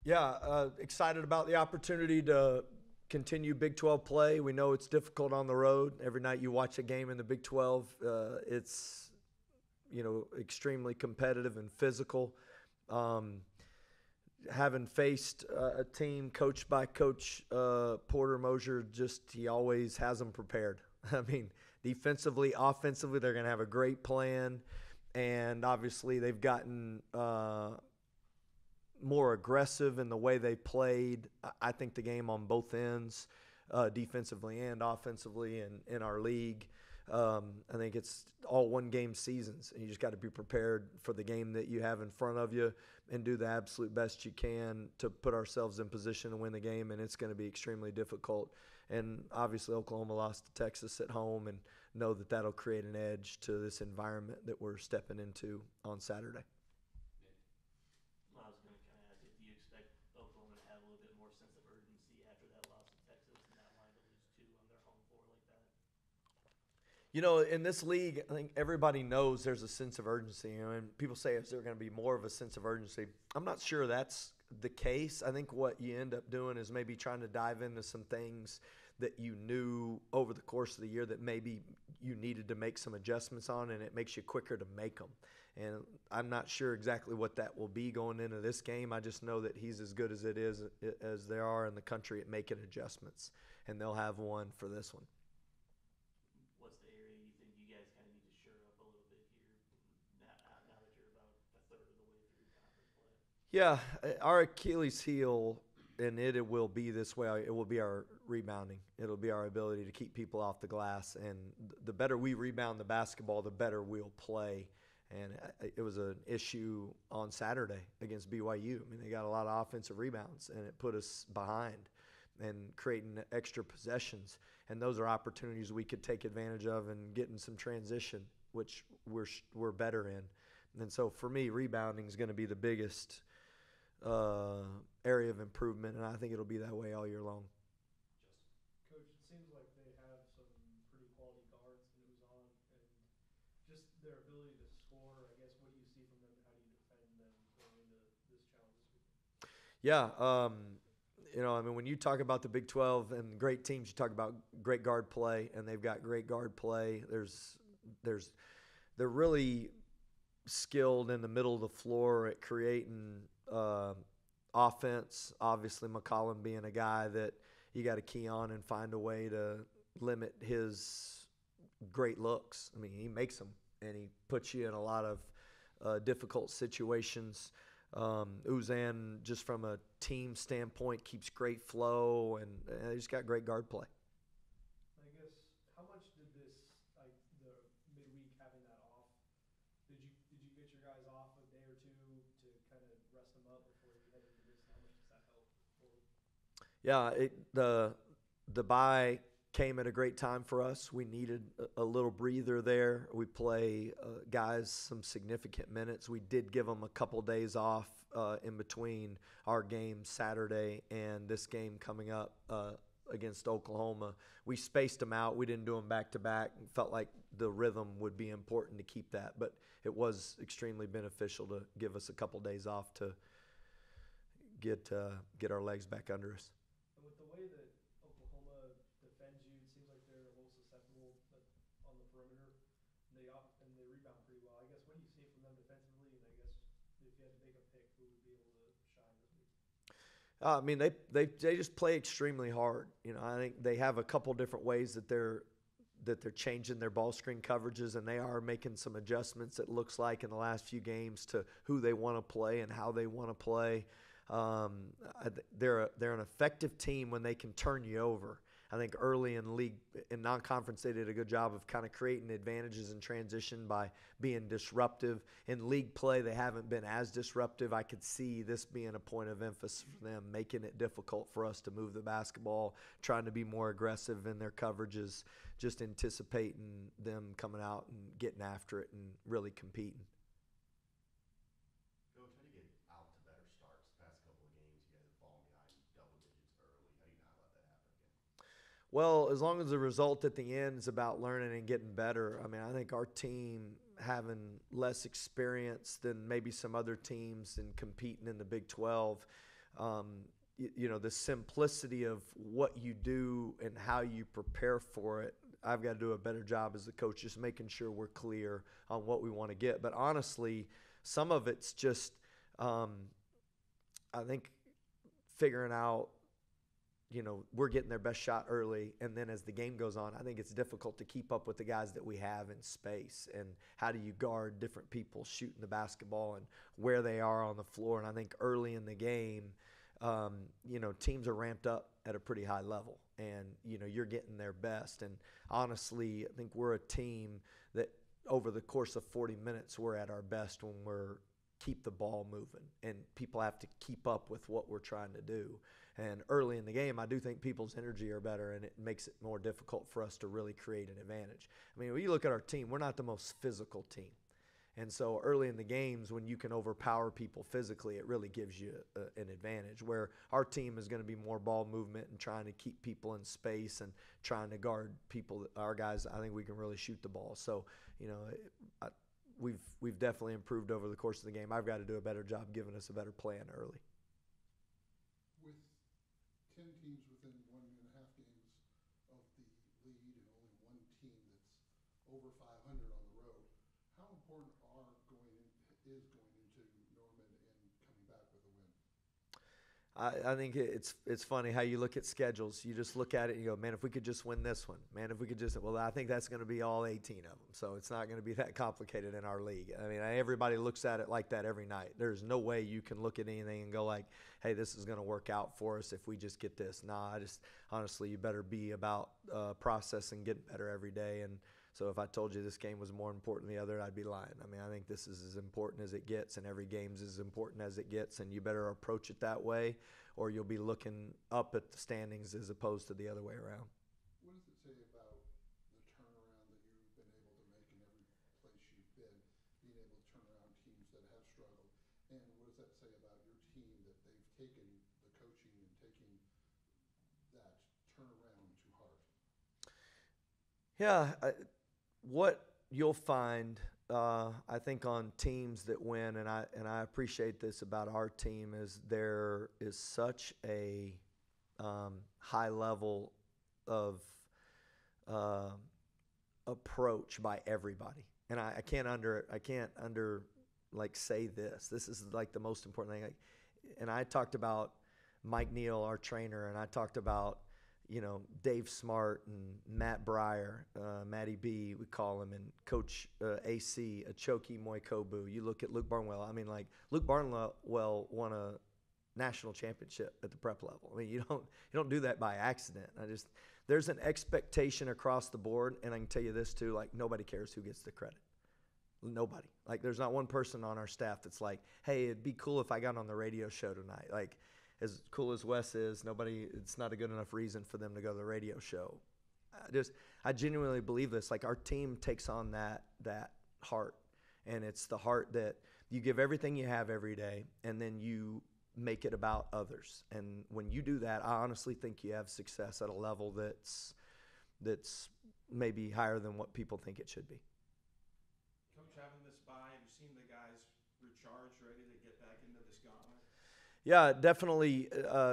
Yeah, excited about the opportunity to continue Big 12 play. We know it's difficult on the road. Every night you watch a game in the Big 12, it's extremely competitive and physical. Um, Having faced a team coached by Coach Porter Mosier, just he always has them prepared. I mean, defensively, offensively, they're going to have a great plan, and obviously they've gotten more aggressive in the way they played. I think the game on both ends, defensively and offensively, in our league. I think it's all one game seasons, and you just got to be prepared for the game that you have in front of you and do the absolute best you can to put ourselves in position to win the game, and it's going to be extremely difficult. And obviously Oklahoma lost to Texas at home, and know that that'll create an edge to this environment that we're stepping into on Saturday. Well, I was going to kind of ask you, do you expect Oklahoma to have a little bit more sense of urgency after that loss to Texas and not wanting to lose two on their home floor like that? In this league, I think everybody knows there's a sense of urgency. And people say, is there going to be more of a sense of urgency? I'm not sure that's the case. I think what you end up doing is maybe trying to dive into some things that you knew over the course of the year that maybe you needed to make some adjustments on, and it makes you quicker to make them. And I'm not sure exactly what that will be going into this game. I just know that he's as good as it is as there are in the country at making adjustments, and they'll have one for this one. What's the area you think you guys kind of need to shore up a little bit here now that you're about a third of the way through conference play? Yeah, our Achilles heel, and it will be this way. It will be our rebounding. It'll be our ability to keep people off the glass. And the better we rebound the basketball, the better we'll play. And it was an issue on Saturday against BYU. I mean, they got a lot of offensive rebounds, and it put us behind and creating extra possessions. And those are opportunities we could take advantage of and get in some transition, which we're better in. And so for me, rebounding is going to be the biggest area of improvement, and I think it'll be that way all year long. Coach, it seems like they have some pretty quality guards in Uzan, and just their ability to score. I guess what do you see from them? How do you defend them going into this challenge this weekend? Yeah, I mean, when you talk about the Big 12 and great teams, you talk about great guard play, and they've got great guard play. They're really skilled in the middle of the floor at creating offense. Obviously, McCasland being a guy that you got to key on and find a way to limit his great looks. I mean, he makes them, and he puts you in a lot of difficult situations. Uzan, just from a team standpoint, keeps great flow, and he's got great guard play. I guess how much did this, like the midweek having that off, did you get your guys off a day or two to kind of rest them up before you head into this? How much does that help forward? Yeah, the bye came at a great time for us. We needed a little breather there. We play guys some significant minutes. We did give them a couple days off in between our game Saturday and this game coming up against Oklahoma. We spaced them out. We didn't do them back to back. Felt like the rhythm would be important to keep that, but it was extremely beneficial to give us a couple days off to get our legs back under us. And with the way that Oklahoma defends you, it seems like they're a little susceptible on the perimeter. And they rebound pretty well. I guess what do you see from them defensively? And I guess if you had to make a pick, who would be able to shine this week? I mean, they just play extremely hard. I think they have a couple different ways that they're changing their ball screen coverages, and they are making some adjustments, it looks like, in the last few games to who they want to play and how they want to play. They're an effective team when they can turn you over. I think early in league, in non-conference, they did a good job of kind of creating advantages in transition by being disruptive. In league play, they haven't been as disruptive. I could see this being a point of emphasis for them, making it difficult for us to move the basketball, trying to be more aggressive in their coverages, just anticipating them coming out and getting after it and really competing. Coach, how do you get out to better starts? The past couple of games, you guys have fallen behind double digits early. How do you not let that happen again? Well, as long as the result at the end is about learning and getting better. I mean, I think our team having less experience than maybe some other teams and competing in the Big 12, the simplicity of what you do and how you prepare for it. I've got to do a better job as the coach, just making sure we're clear on what we want to get. But honestly, some of it's just, I think, figuring out, we're getting their best shot early. And then as the game goes on, I think it's difficult to keep up with the guys that we have in space. And how do you guard different people shooting the basketball and where they are on the floor? And I think early in the game, teams are ramped up at a pretty high level, and you're getting their best. And honestly, I think we're a team that over the course of 40 minutes, we're at our best when we're keep the ball moving, and people have to keep up with what we're trying to do. And early in the game, I do think people's energy are better, and it makes it more difficult for us to really create an advantage. I mean, when you look at our team, we're not the most physical team. And so early in the games, when you can overpower people physically, it really gives you an advantage, where our team is going to be more ball movement and trying to keep people in space and trying to guard people. Our guys, I think we can really shoot the ball. So, we've definitely improved over the course of the game. I've got to do a better job giving us a better plan early. With 10 teams within 1.5 games of the lead and only one team that's over 500 on the road, how important is going into Norman and coming back with a win? I think it's funny how you look at schedules. You just look at it and you go, man, if we could just win this one. Man, if we could just – well, I think that's going to be all 18 of them. So it's not going to be that complicated in our league. I mean, everybody looks at it like that every night. There's no way you can look at anything and go like, hey, this is going to work out for us if we just get this. Nah, honestly, you better be about process and getting better every day. And so if I told you this game was more important than the other, I'd be lying. I mean, I think this is as important as it gets, and every game's as important as it gets, and you better approach it that way, or you'll be looking up at the standings as opposed to the other way around. What does it say about the turnaround that you've been able to make in every place you've been, being able to turn around teams that have struggled? And what does that say about your team, that they've taken the coaching and taking that turnaround to heart? Yeah, what you'll find, I think, on teams that win, and I appreciate this about our team, is there is such a high level of approach by everybody, and I can't say this. This is like the most important thing. And I talked about Mike Neal, our trainer, and I talked about Dave Smart and Matt Breyer, Matty B, we call him, and Coach AC, Achoki Moikobu. You look at Luke Barnwell. I mean, like, Luke Barnwell won a national championship at the prep level. I mean, you don't do that by accident. There's an expectation across the board, and I can tell you this too, like, nobody cares who gets the credit. Nobody. Like, there's not one person on our staff that's like, hey, it'd be cool if I got on the radio show tonight. Like, as cool as Wes is, it's not a good enough reason for them to go to the radio show. I genuinely believe this. Like, our team takes on that heart, and it's the heart that you give everything you have every day, and then you make it about others. And when you do that, I honestly think you have success at a level that's maybe higher than what people think it should be. Coach, having this bye, have you seen the guys recharged, ready to get back into this gauntlet? Yeah, definitely.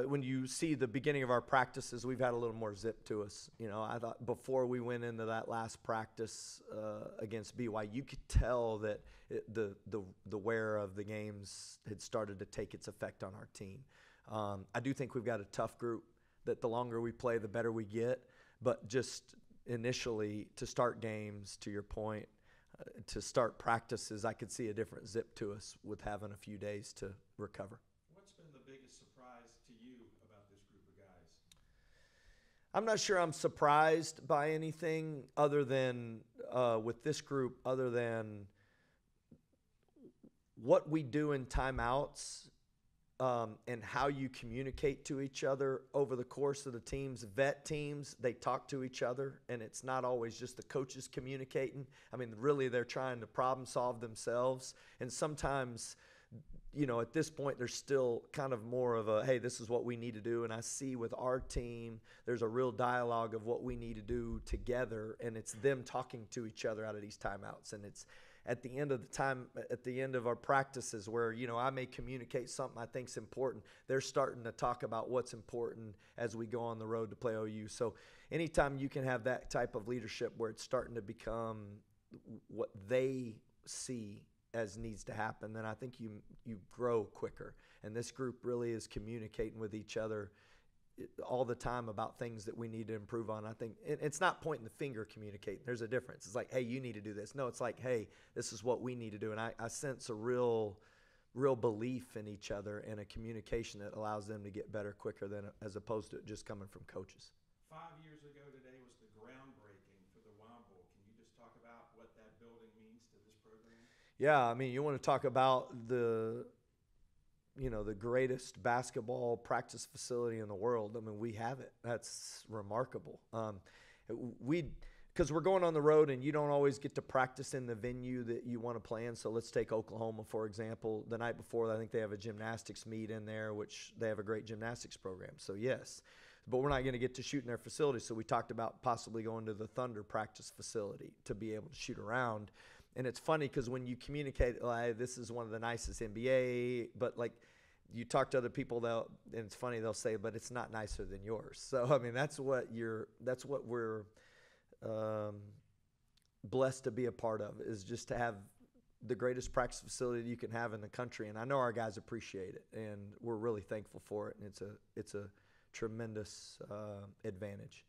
When you see the beginning of our practices, we've had a little more zip to us. I thought before we went into that last practice against BY, you could tell that the wear of the games had started to take its effect on our team. I do think we've got a tough group, that the longer we play, the better we get. But just initially, to start games, to your point, to start practices, I could see a different zip to us with having a few days to recover. What's been the biggest surprise to you about this group of guys? I'm not sure I'm surprised by anything other than with this group, other than what we do in timeouts and how you communicate to each other over the course of the teams. Vet teams, they talk to each other, and it's not always just the coaches communicating. I mean, really, they're trying to problem solve themselves. And sometimes, at this point, there's still kind of more of a, hey, this is what we need to do. And I see with our team, there's a real dialogue of what we need to do together, and it's them talking to each other out of these timeouts. And at the end of the time, at the end of our practices where, I may communicate something I think's important. They're starting to talk about what's important as we go on the road to play OU. So anytime you can have that type of leadership where it's starting to become what they see as needs to happen, then I think you grow quicker. And this group really is communicating with each other all the time about things that we need to improve on. I think it's not pointing the finger communicating. There's a difference. It's like, hey, you need to do this. No, it's like, hey, this is what we need to do. And I sense a real belief in each other and a communication that allows them to get better quicker than as opposed to it just coming from coaches. 5 years ago today was the groundbreaking for the Womble. Can you just talk about what that building means to this program? Yeah, I mean, you want to talk about the greatest basketball practice facility in the world. I mean, we have it. That's remarkable. Because we're going on the road and you don't always get to practice in the venue that you want to play in. So let's take Oklahoma, for example. The night before, I think they have a gymnastics meet in there, which they have a great gymnastics program. So, yes. But we're not going to get to shoot in their facility. So we talked about possibly going to the Thunder practice facility to be able to shoot around. And it's funny because when you communicate, like, this is one of the nicest NBA, but like you talk to other people, and it's funny, they'll say, but it's not nicer than yours. So, I mean, that's what we're blessed to be a part of, is just to have the greatest practice facility you can have in the country. And I know our guys appreciate it, and we're really thankful for it. And it's a tremendous advantage.